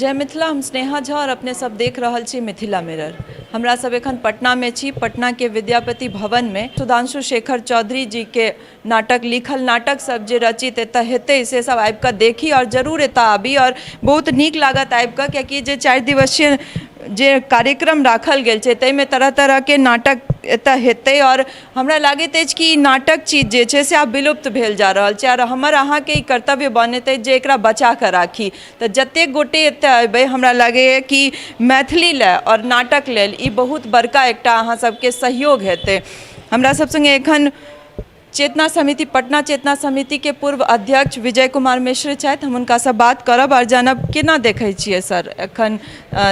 जय मिथिला। हम स्नेहा झा और अपने सब देख रहल छी मिथिला मिरर। हमरा सब एखन पटना में छी। पटना के विद्यापति भवन में सुधांशु शेखर चौधरी जी के नाटक लिखल नाटक सब जे रचित एतऽ हेतै से सब आबि कऽ देखी और जरूर एतऽ आबी और बहुत नीक लागत आबि कऽ, कियाकि जे 4 दिवसीय जे कार्यक्रम राखल गेल छै ताहिमे तरह तरह के नाटक एतऽ हेतै और हमरा लागैत अछि कि नाटक चीज जे छै से आब विलुप्त भेल जा रहल छै और हमर अहाँके ई कर्तव्य बनैत अछि जे एकरा बचा कऽ राखी। तऽ जतेक गोटे एतऽ अयबै हमरा लागैए कि मैथिली लए और नाटक लेल ई बहुत बड़का एकटा अहाँ सबके सहयोग हेतै। हमरा सब संगे एखन चेतना समिति पटना चेतना समिति के पूर्व अध्यक्ष विजय कुमार मिश्र छथि। हम हुनकासँ बात करब और जानब केना देखै छियै सर एखन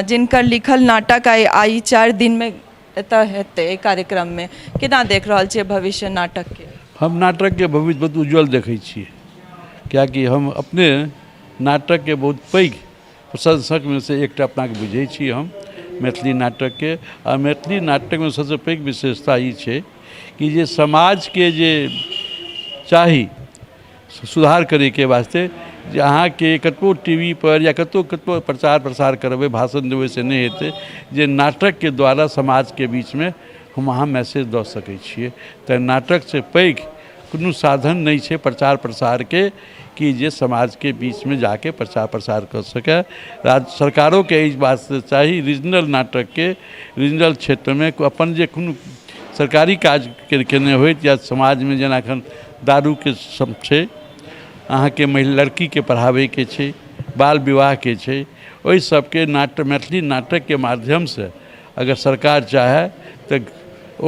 जिनकर लिखल नाटक आइ 4 दिन में एतऽ हेतै कार्यक्रम में, केना देख रहल छियै भविष्य नाटक के? हम नाटक के भविष्य बहुत उज्जवल देखै छियै, कियाकि हम अपने नाटक के बहुत पैघ प्रशंसक में से एकटा अपना के बुझै छी हम मैथिली नाटक के। आ मैथिली नाटक में सबसे पैघ विशेषता ई छै कि जे समाज के जे चाही सुधार करे के वास्ते जे अहाँ के कतबो टीवी पर या कतबो प्रचार प्रसार करबै भाषण देबै से नहीं हेतै, जे नाटक के द्वारा समाज के बीच में हम अहाँ मैसेज दऽ सकै छियै। तऽ नाटक से पैघ कोनो साधन नहीं छै प्रचार प्रसार के कि जे समाज के बीच में जाके प्रचार प्रसार कर सके। राज्य सरकारों के इस बात से चाही रीजनल नाटक के रीजनल क्षेत्र में अपन जे कोनो सरकारी काज केने होइत या समाज में जेना एखन दारू के छै, अहाँ के महिला लड़की के पढ़ावे के छै, बाल विवाह के छै, ओहि सबके मैथिली नाटक के माध्यम से अगर सरकार चाहे तो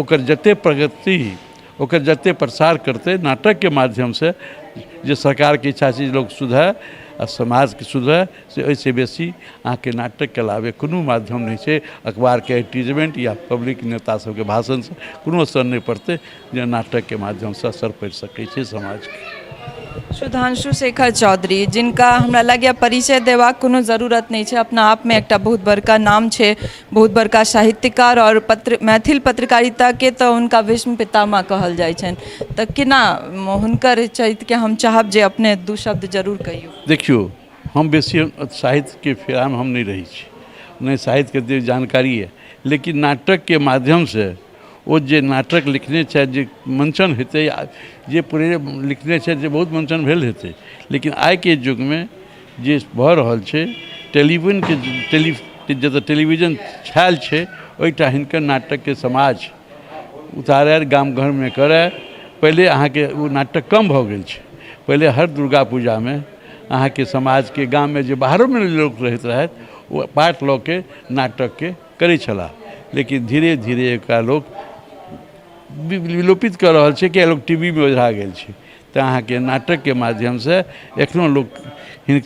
ओकर जते प्रगति ओकर जते प्रसार करते नाटक के माध्यम से, जे सरकार के इच्छा छै लोग सुधरे आ समाज के सुधरे, से ओहिसे बेसी अहाँ के नाटक के अलावे कोनो माध्यम नहीं छै। अखबार के एडवर्टीजमेंट या पब्लिक नेता सबके भाषण से कोनो असर नहीं पड़ते जे नाटक के माध्यम से असर पड़ सकै छै समाज के। सुधांशु शेखर चौधरी जिनका हमरा लगे परिचय देबाक कोनो जरूरत नहीं है, अपना आप में एक बहुत बड़का नाम है, बहुत बड़का साहित्यकार और मैथिल पत्रकारिता के तो उनका विश्व पितामह कहल जाय छन। तो केना हुनकर चरित्र के हम चाहब जे अपने 2 शब्द जरूर कहियो। देखियो, हम बेसी साहित्य के फेरा में हम नहीं रही छी, नहीं साहित्य के जानकारी है, लेकिन नाटक के माध्यम से वो जे नाटक लिखने छै जे मंचन हेतै, जे पूरे लिखने छै जे बहुत मंचन भेल हेतै, लेकिन आइ के युग में जे भऽ रहल छै टेलीविजन के जतऽ टेलीविजन छायल छै ओइटा हिनकर नाटक के समाज उतारे गाम घर में करे। पहले अहाँ के वो नाटक कम भऽ गेल छै। पहले हर दुर्गा पूजा में अहाँ के समाज के गाम में जे बाहरों में लोग रहैत रहथि वो पाठ लऽ के नाटक के करै छलाह, लेकिन धीरे धीरे एकरा लोग विलोपित कर रहल छै कि लोग टीवी में ओझरा गेल छै। तऽ अहाँ के नाटक के माध्यम से एखनो लोग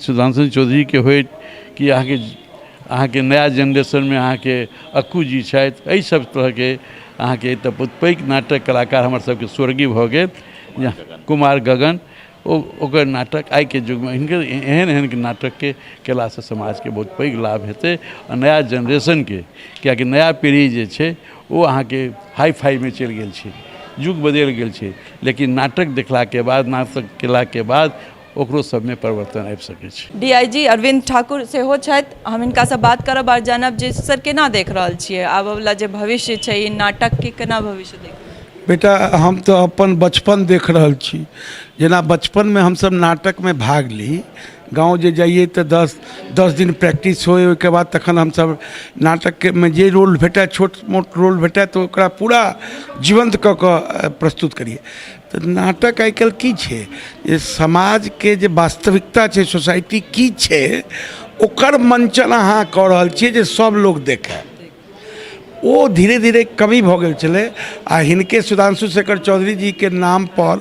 सुधांशु चौधरी के होइत कि अहाँ के नया जनरेशन में अहाँ के अक्कू जी छथि, एहि सब तरह के अहाँ के तऽ बहुत पैघ नाटक कलाकार हमर सबके स्वर्गीय भऽ गेल कुमार गगन। ओकर नाटक आइ के युग में हिनकर एहन नाटक के केला से समाज के बहुत पैघ लाभ हेतै और नया जनरेशन के, कियाकि नया पीढ़ी जे छै वो अहाँ के हाई फाई में चलि गेल छै, युग बदलि गेल छै, लेकिन नाटक देखला के बाद नाटक केला के बाद ओकरो सब में परिवर्तन आबि सकै छै। डीआईजी अरविंद ठाकुर सेहो छथि, हम हिनका से बात करब और जानब जे सर केना देख रहल छियै आबऽ वाला जे भविष्य छै ई नाटक के केना भविष्य देख? बेटा, हम तो अपन बचपन देख रहल छी। जेना बचपन में हम सब नाटक में भाग ली, गाँव जे जाइए तो 10 दिन प्रैक्टिस होए, ओके बाद तखन हम सब नाटक के में जे रोल भेटे छोट मोट रोल भेटे तो ओकरा पूरा जीवंत क के प्रस्तुत करिए। तो नाटक आइ काल्हि की छै जे समाज के जे वास्तविकता छै, सोसाइटी की छै ओकर मंचन अहाँ कऽ रहल छियै जे सब लोग देखे। वो धीरे धीरे कमी भऽ गेल छलै आ हिनके सुधांशु शेखर चौधरी जी के नाम पर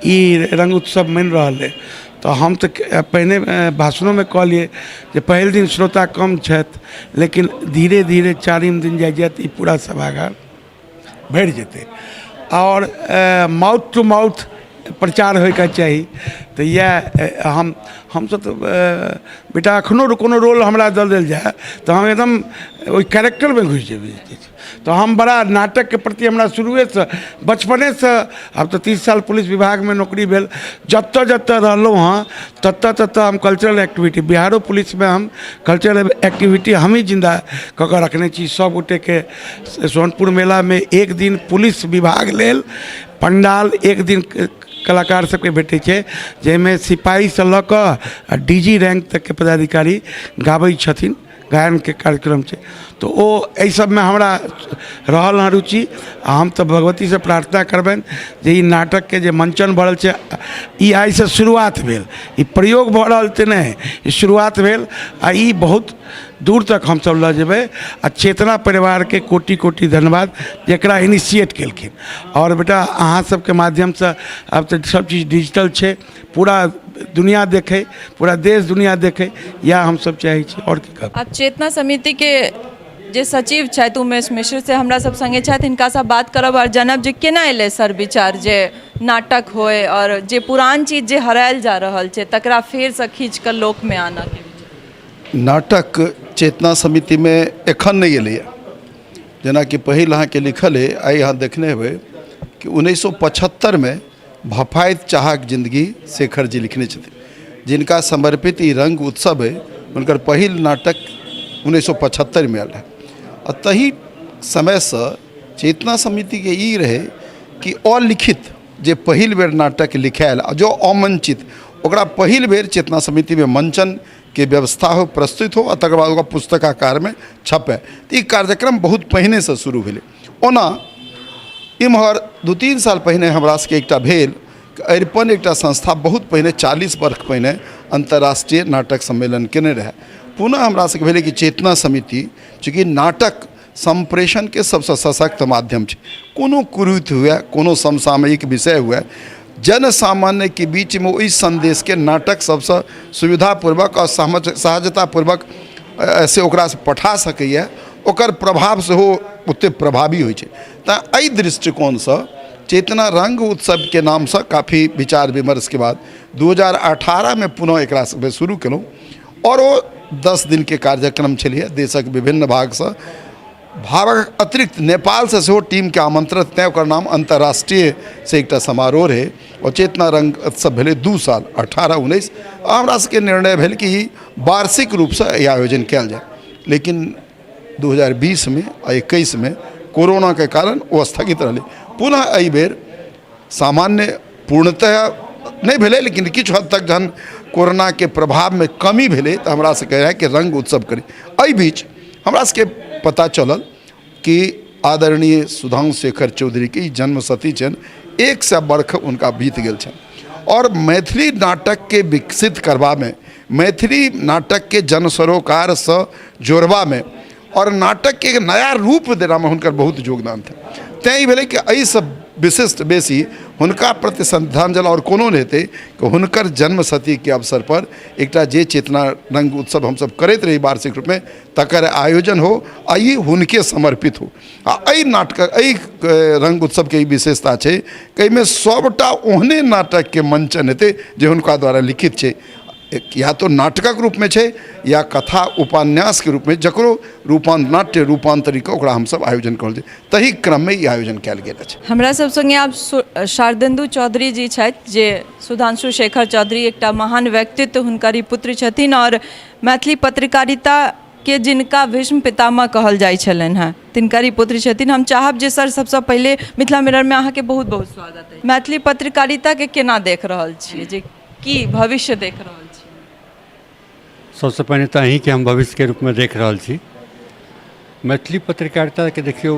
ई रंग उत्सव मनि रहल है। तो हम तो पहले भाषणों में कहलिए जे पहिल दिन श्रोता कम छथि, लेकिन धीरे धीरे 4म दिन जाए तो पूरा सभागार भरि जेतै और माउथ टू माउथ प्रचार होइके चाही। तऽ इएह हमसब तऽ बेटा एखनो कोनो रोल हमरा दऽ देल जाए तऽ हम एकदम ओहि कैरेक्टरमे घुसि जेबै। तो हम बड़ा नाटक के प्रति हमरा शुरुए से बचपने से, अब तो 30 साल पुलिस विभाग में नौकरी भेल, जत्ता जत्ता रहलहुँ हाँ तत्ता तत्ता हम कल्चरल एक्टिविटी, बिहारो पुलिस में हम कल्चरल एक्टिविटी हम ही जिंदा कऽ के रखने छी। सब गोटे के सोनपुर मेला में एक दिन पुलिस विभाग लेल पंडाल, एक दिन कलाकार सबके भेटै छै जाहिमे सिपाही से लऽ कऽ DG रैंक तक के पदाधिकारी गाबै छथिन, गायन के कार्यक्रम छै। तो ओ एहि सबमे हमरा रहल हँ रुचि। हम तऽ भगवती से प्रार्थना करबनि जे ई नाटक के जे मंचन भऽ रहल छै ई आइ से शुरुआत भेल, ई प्रयोग भऽ रहल तऽ नहि, ई शुरुआत भेल आ ई बहुत दूर तक हम सब लऽ जेबै। आ चेतना परिवार के कोटि कोटि धन्यवाद जेकरा इनिशिएट केलखिन। और बेटा अहाँ सबके माध्यम से अब तऽ सब चीज डिजिटल छै, पूरा दुनिया देखे, पूरा देश दुनिया देखे, या हम सब चाहै छी। और की कहब, आप चेतना समिति के जे सचिव छथि उमेश मिश्र से हमरा सब संगे छथि, हिनका से बात करब। और जनब जे केना एलै सर विचार जे नाटक होय और जे पुरान चीज जे हरायल जा रहल छै तकरा फेर से खींच कर लोक में आना के। नाटक चेतना समिति में एखन नहीं एलैए, जेनाकि पहिल अहाँके लिखल है, आइ अहाँ देखने हेबै कि 1975 में भफायत चाहक जिंदगी शेखर जी लिखने छथिन, जिनका समर्पित ई रंग उत्सव है, हुनकर पहिल नाटक 1975 में आयल है। और तही समय से चेतना समिति के ई रहे कि अलिखित जे पहिल बेर नाटक लिखायल जो अमंचित ओकरा पहिल बेर चेतना समिति में मंचन के व्यवस्था हो, प्रस्तुत हो, और तकर बाद ओकरा पुस्तक आकार में छपे। तो ई कार्यक्रम बहुत पहिने से शुरू भेलै। ओना इम्हर 2-3 साल पहिने हमरा सबके एकटा भेल, अरिपन एकटा संस्था बहुत पहिने 40 वर्ष पहिने अंतर्राष्ट्रीय नाटक सम्मेलन केने रहे। पुनः हमरा सबके भेलै कि चेतना समिति, चूँकि नाटक संप्रेषण के सबसे सशक्त माध्यम छै, कोनो कुरीति हुए, कोनो समसामयिक विषय हुए, जन सामान्य के बीच में ओहि संदेश के नाटक सबसे सुविधापूर्वक और सहजतापूर्वक से ओकरा से पठा सकैए, ओकर प्रभाव से हो ओते प्रभावी होइ छै। तऽ एहि दृष्टिकोण से चेतना रंग उत्सव के नाम से काफ़ी विचार विमर्श के बाद 2018 में पुनः एकरा शुरू केलहुँ। और वो 10 दिन के कार्यक्रम छलिए, देशक विभिन्न भाग से, भारत अतिरिक्त नेपाल से सेहो टीम के आमंत्रित तय, ओकर नाम अंतर्राष्ट्रीय से एकटा समारोह रहे। और चेतना रंग उत्सव भेले 2 साल 18-19। हमरा सबके निर्णय भेल कि वार्षिक रूप से ई आयोजन कयल जाए, लेकिन 2020 में आ 21 में कोरोना के कारण वो स्थगित रहे। पुनः एहि बेर सामान्य पूर्णतः नहीं भेले, लेकिन किछु हद तक जहन कोरोना के प्रभाव में कमी भेले तो हमरा से कह रहा है कि रंग उत्सव करी। एहि बीच हमरा सबके पता चलल कि आदरणीय सुधांशु शेखर चौधरी के जन्मशती छन, 100 वर्ष उनका बीत गेल छन। और मैथिली नाटक के विकसित करवा में, मैथिली नाटक के जन सरोकार से जोड़वा में और नाटक के एक नया रूप देना में हुनकर बहुत योगदान था। तैं भेलै कि एहि सब विशिष्ट बेसी हुनका प्रति श्रद्धांजलि और कोनो रहते कि हुनकर जन्मशती के अवसर पर एकटा जे चेतना रंग उत्सव हमसब करैत रही वार्षिक रूप में, तकर आयोजन हो आ ई हुनके समर्पित हो। आ एहि नाटक, एहि रंग उत्सव के ई विशेषता छै कि एहिमे सबटा ओहने नाटक के मंचन हेतै जे हुनका द्वारा लिखित छै, या तो नाटकक रूप में छै या कथा उपन्यास के रूप में, जकरो नाट्य रूपांतरिक ओकरा हमसब आयोजन करल छै। तही क्रम में ई आयोजन कयल गेल अछि। हमरा सब संगे आप शारदेन्दु चौधरी जी छथि, जे सुधांशु शेखर चौधरी एकटा महान व्यक्तित्व हुनकर पुत्र छथिन और मैथिली पत्रकारिता के जिनका भीष्म पितामह कहल जाइ छलनि हैं तिनकर पुत्र छथिन। हम चाहब जे सर सबसे पहले मिथिला मिरर में अहाँ के बहुत बहुत स्वागत है। मैथिली पत्रकारिता के केना देख रहल छियै, जे की भविष्य देख रहल छियै? सबसे पहले तो अहीं के हम भविष्य के रूप में देख रहा छी। मैथिली पत्रकारिता के देखियो,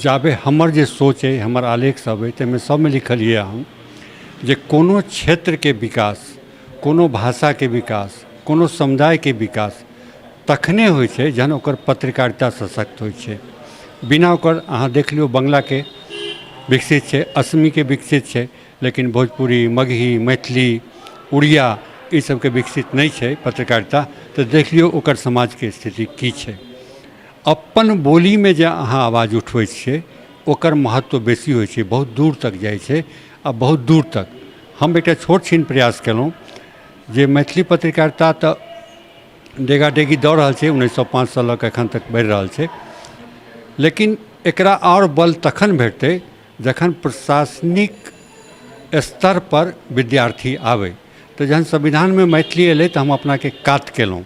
जाबे हमर जे सोच है, हमर आलेख सब है, तैमें सब में लिखल है हम जे कोनो क्षेत्र के विकास, कोनो भाषा के विकास, कोनो समुदाय के विकास तखने होइ छै जहन ओकर पत्रकारिता सशक्त होइ छै। बिना ओकर अहाँ देख लियो बंगला के विकसित छै, असमी के विकसित छै, लेकिन भोजपुरी, मगही, मैथिली, उड़िया ई सबके विकसित नहीं छै पत्रकारिता। तो देख लियो ओकर समाज के स्थिति की छै। अपन बोली में जे अहाँ आवाज़ उठबै छियै ओकर महत्व बेसी होइ छै, बहुत दूर तक जाइ छै। आ बहुत दूर तक हम एक छोट छीन प्रयास केलहुँ जे मैथिली पत्रकारिता तऽ डेगाडेगी दऽ रहल छै 1905 से लऽ कऽ एखन तक बढ़ि रहल छै, लेकिन एकरा और बल तखन भेटतै जखन प्रशासनिक स्तर पर विद्यार्थी आबै। तो जहन संविधान में मैथिली एलै तो हम अपना के कात केलहुँ,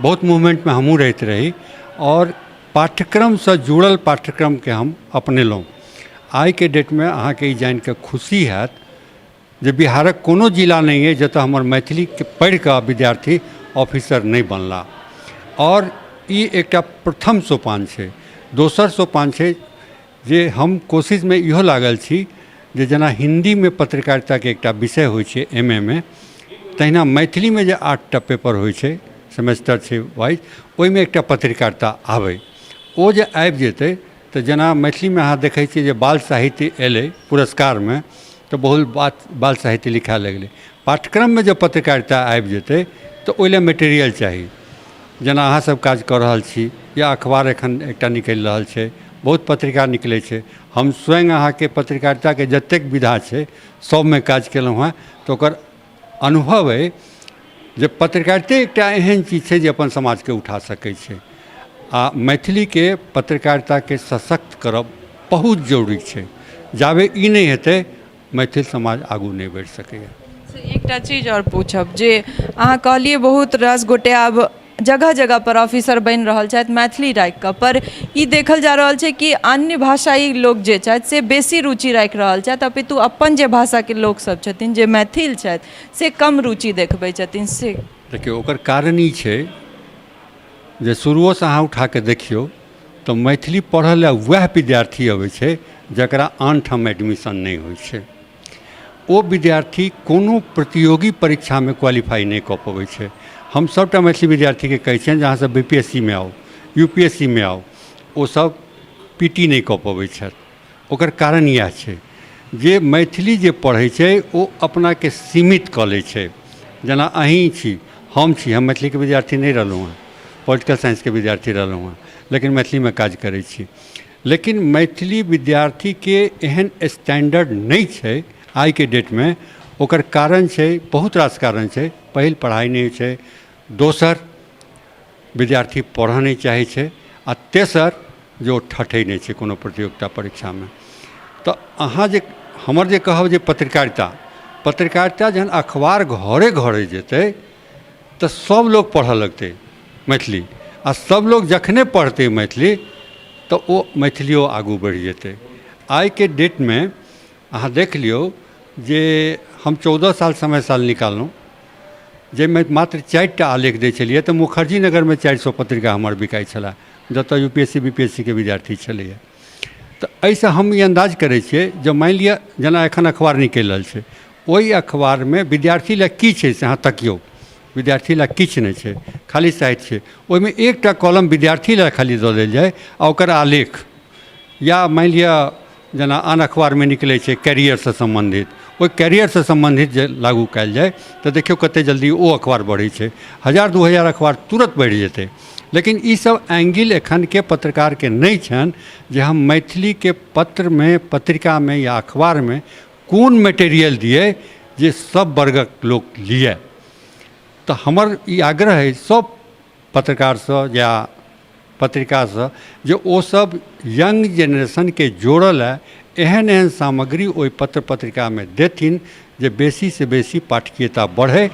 बहुत मूवमेंट में हमहूँ रहैत रही और पाठ्यक्रम से जुड़ल पाठ्यक्रम के हम अपनेलहुँ। आइ के डेट में अहाँ के जान के खुशी हैत जे बिहारक कोनो जिला नहीं है जतऽ हमर मैथिली के पढ़ि कऽ विद्यार्थी ऑफिसर नहीं बनला, और ई एकटा प्रथम सोपान छै। दोसर सोपान छै जे हम कोशिश में इहो लागल छी जे जेना हिंदी में पत्रकारिता के एकटा विषय होइ छै एमए में, तहिना मैथिली में जे 8टा पेपर होइ छै सेमेस्टर छै वाइज, ओहिमे एकटा पत्रकारिता आबै। ओ जे आबि जेतै तऽ जेना मैथिली में अहाँ देखै छियै जे बाल साहित्य एलै पुरस्कार में तो बहुत बाल साहित्य लिखा लगलै। पाठ्यक्रम में जब पत्रकारिता आबि जेतै तो ओहि लेल मटेरियल चाही। जेना अहाँ सब काज कऽ रहल छी या अखबार एखन एकटा निकलि रहल छै, बहुत पत्रिका निकलै छै। हम स्वयं अहाँ के पत्रकारिता के जतेक विधा छै सब में काज केलहुँ हैं, तो ओकर अनुभव है जे पत्रकारिते एकटा एहन चीज छै जे अपन समाज के उठा सकै छै। आ मैथिली के पत्रकारिता के सशक्त करब बहुत जरूरी छै। जाबे ई नहीं हेतै मैथिल समाज आगू नहीं बढ़ि सकैए। एकटा चीज और पूछब जे अहाँ कहलिए बहुत रास गोटे आब जगह जगह पर ऑफिसर बनि रहल छथि मैथिली राखि कऽ, पर ई देखल जा रहल छै कि अन्य भाषाई लोग जे छथि से बेसी रुचि राखि रहल छथि, अपितु अपन जे भाषा के लोक सब छथिन जे मैथिल छथि से कम रुचि देखबै छथिन। से देखियौ ओकर कारण ई छै जे शुरुओ से अहाँ उठा के देखियौ तो मैथिली पढ़ऽ लेल वएह विद्यार्थी अबै छै जकरा आन ठाम एडमिशन नहीं होइ छै। ओ विद्यार्थी कोनो प्रतियोगी परीक्षा में क्वालिफाई नहीं कऽ पबै छै। हम सबटा मैथिली विद्यार्थी के कहै छियनि जे अहाँ सब बीपीएससी में आओ, यूपीएससी में आओ, ओ सब पीटी नहीं कऽ पबै छथि। ओकर कारण इएह छै जे मैथिली जे पढ़ै छै ओ अपना के सीमित कऽ लै छै। जेना अहीं छी, हम छी, हम मैथिली के विद्यार्थी नहीं रहलहुँ हैं, पॉलिटिकल साइंस के विद्यार्थी रहलहुँ हैं, लेकिन मैथिली में काज करै छी। लेकिन मैथिली विद्यार्थी के एहन स्टैंडर्ड नहीं छै आइ के डेट में। ओकर कारण छै, बहुत रास कारण छै। पहिल पढ़ाई नहीं छै, दोसर विद्यार्थी पढ़ऽ नहीं चाहै छै, आ तेसर जो ठठै नहीं छै कोनो प्रतियोगिता परीक्षा में। तो अहाँ जे हमर जे कहब जे पत्रकारिता जहन अखबार घरे घरे जेतै तो सब लोग पढ़ऽ लगतै मैथिली, आ सब लोग जखने पढ़तै मैथिली तो ओ मैथिलियो आगू बढ़ि जेतै। आइ के डेट में अहाँ देख लियौ जे हम 14 साल समय साल निकाललहुँ जाहिमे मात्र 4टा आलेख दै छलियै तऽ मुखर्जी नगर में 400 पत्रिका हमर बिकाइ छलै, जतऽ यूपीएससी बीपीएससी के विद्यार्थी छलैए। तऽ एहिसँ हम ई अंदाज करै छियै जे मानि लिअ जेना एखन अखबार निकलि रहल छै, ओहि अखबार में विद्यार्थी लए की छै से अहाँ तकियौ। विद्यार्थी लए किछु नहीं छै, खाली साहित्य छै। ओहिमे एकटा कॉलम विद्यार्थी लए खाली दऽ देल जाय आ ओकर आलेख, या मानि लिअ जेना आन अखबार में निकलै छै कैरियर से संबंधित, ओहि कैरियर से संबंधित जे लागू कयल जाय तऽ देखियौ कते जल्दी ओ अखबार बढ़ै छै। 1000-2000 अखबार तुरंत बढ़ि जेतै। लेकिन ई सब एंगिल एखन के पत्रकार के नहीं छनि जे हम मैथिली के पत्र में, पत्रिका में या अखबार में कोन मटेरियल दिए जे सब वर्गक लोक लिए। तो हमर ई आग्रह है सब पत्रकार से या पत्रिका से जे ओ सब यंग जेनरेशन के जोड़ल है, एहन एहन सामग्री ओहि पत्र पत्रिका में देथिन जे बेसी से बेसी पाठकीयता बढ़े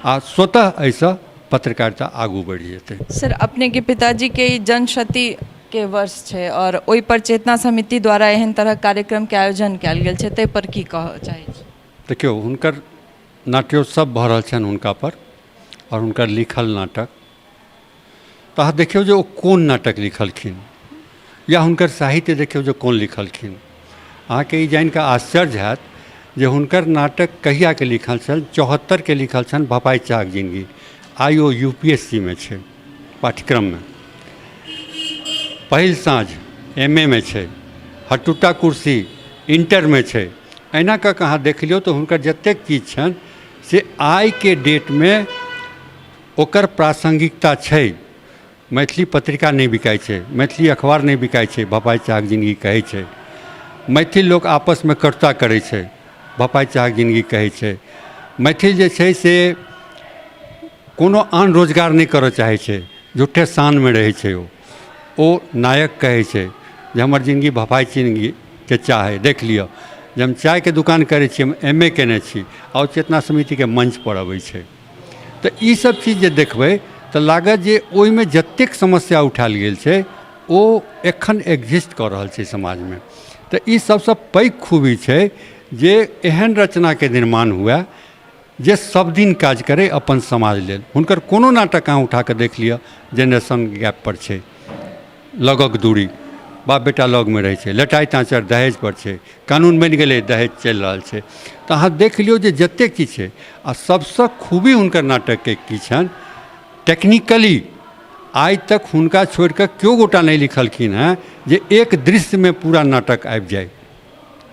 आ स्वतः ऐसा पत्रकारिता आगू बढ़ि जेतै। सर अपने के पिताजी के ई जनशती के वर्ष छै और ओहि पर चेतना समिति द्वारा एहन तरह कार्यक्रम के आयोजन कयल गेल छै, ताहि पर की कहऽ चाहै छी? देखियौ हुनकर नाट्योत्सव भऽ रहल छनि हुनका पर, और हुनकर लिखल नाटक तो अहाँ देखियौ जे ओ कोन नाटक लिखलखिन, या हुनकर साहित्य देखियौ जे कोन लिखलखिन। अहाँके ई जानि कऽ आश्चर्य हैत जे हुनकर नाटक कहिया के लिखल छनि, 74 के लिखल छनि, भपाइ चाहक जिंदगी। आई ओ यूपीएससी में छै पाठ्यक्रम में। पहिल साँझ एमए में छै, हटुटा कुर्सी इंटर में छै। एना कऽ अहाँ देख लियौ तो हुनकर जतेक चीज छनि से आइ के डेट में ओकर प्रासंगिकता छै। मैथिली पत्रिका नहीं बिकाइ छै, मैथिली अखबार नहीं बिकाइ छै, भपाइ चाहक जिंदगी कहै छै। मैथिल लोक आपस में कटुता करै छै, भपाइ चाहक जिंदगी कहै छै। मैथिल जे छै से कोनो आन रोजगार नहीं करऽ चाहै छै, झूठे शान में रहै छै। ओ नायक कहै छै जे हमर जिंदगी भपाइ जिंदगी के चाहे। देख लिअ जे हम चाय के दुकान करै छी, हम MA केने छी और चेतना समिति के मंच पर अबै छै। तो ई सब चीज जे देखबै तो लागत जे ओहिमे जतेक समस्या उठायल गेल छै ओ एखन एग्जिस्ट कऽ रहल छै समाज में। तो ई सबसँ पैघ खूबी छै जे एहन रचना के निर्माण हुए जे सब दिन काज करे अपन समाज लेल। हुनकर कोनो नाटक अहाँ उठा कऽ देख लिअ जेनरेशन गैप पर छै, लगक दूरी, बाप बेटा लग में रहै छै, लटाई ताँचर दहेज पर छै, कानून बनि गेलै दहेज चलि रहल छै। तऽ अहाँ देख लियौ जे जतेक चीज छै आ सबसँ खूबी हुनकर नाटकके की छनि, टेक्निकली आइ तक हुनका छोड़ि कऽ केओ गोटा नहीं लिखलखिन हैं जे एक दृश्य में पूरा नाटक आबि जाए।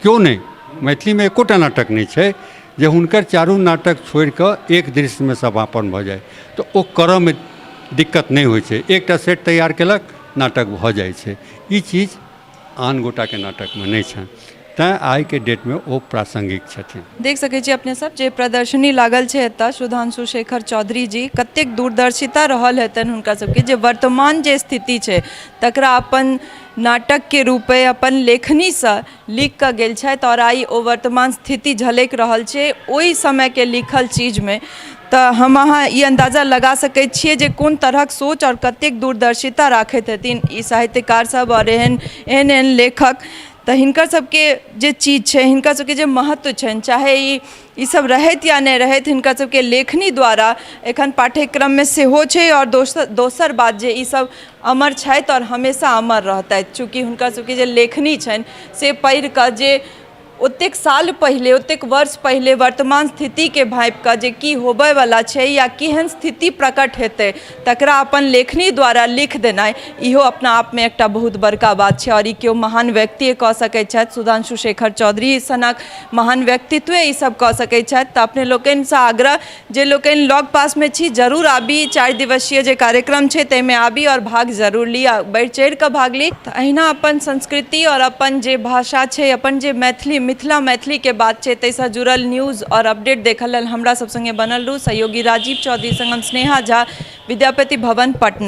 क्यों नहीं, मैथिली में एकोटा नाटक नहीं छै जे हुनकर चारू नाटक छोड़ि कऽ एक दृश्य में समापन भऽ जाए। तो ओ करऽ में दिक्कत नहीं होइ छै, एकटा सेट तैयार केलक नाटक भऽ जाइ छै। ई चीज आन गोटा के नाटक में नहीं छनि, तैँ आइ के डेट में ओ प्रासंगिक छथिन। देख सकै छी अपने सब जे प्रदर्शनी लागल छै एतऽ सुधांशु शेखर चौधरी जी कतेक दूरदर्शिता रहल हेतनि हुनका सबके, जे वर्तमान जे स्थिति छै तकरा अपन नाटक के रूपे अपन लेखनी से लिख कऽ गेल छथि और आई ओ वर्तमान स्थिति झलक रहल छै ओहि समय के लिखल चीज में। तऽ हम अहाँ ई अंदाजा लगा सकैत छियै जे कोन तरहक सोच और कतेक दूरदर्शिता राखैत हेथिन ई साहित्यकार सब और एहन एहन लेखक। तऽ हिनकर सबके जे चीज छै, हिनकर सबके जे महत्व छनि, चाहे ई सब रहैत या नहि रहैत, हिनकर सबके लेखनी द्वारा एखन पाठ्यक्रम में सेहो छै। और दोसर बात जे ई सब अमर छथि और हमेशा अमर रहतथि, चूँकि हुनकर सबके जे लेखनी छनि से पढ़ि कऽ जे ओतेक साल पहले, ओतेक वर्ष पहले वर्तमान स्थिति के भाँपि कऽ जे की होबय वाला छै या केहन स्थिति प्रकट हेतै तकरा अपन लेखनी द्वारा लिख देनाइ, इहो अपना आप में एकटा बहुत बड़का बात छै। और ई केओ महान व्यक्ति कऽ सकैत छथि, सुधांशु शेखर चौधरी सनक महान व्यक्तित्व ई सब कऽ सकैत छथि। तऽ अपने लोकनिसँ आग्रह जे लोकनि लग पास में छी जरूर आबी, 4 दिवसीय जे कार्यक्रम छै ताहिमे आबी और भाग जरूर ली, बढ़ि चढ़ि कऽ भाग ली। तऽ अहिना अपन संस्कृति और अपन जे भाषा छै, अपन जे मिथिला मैथिली के बात छै ताहिसँ जुड़ल न्यूज़ और अपडेट देखल लेल हमरा सब संगे बनल रहू। सहयोगी राजीव चौधरी संग हम स्नेहा झा, विद्यापति भवन, पटना।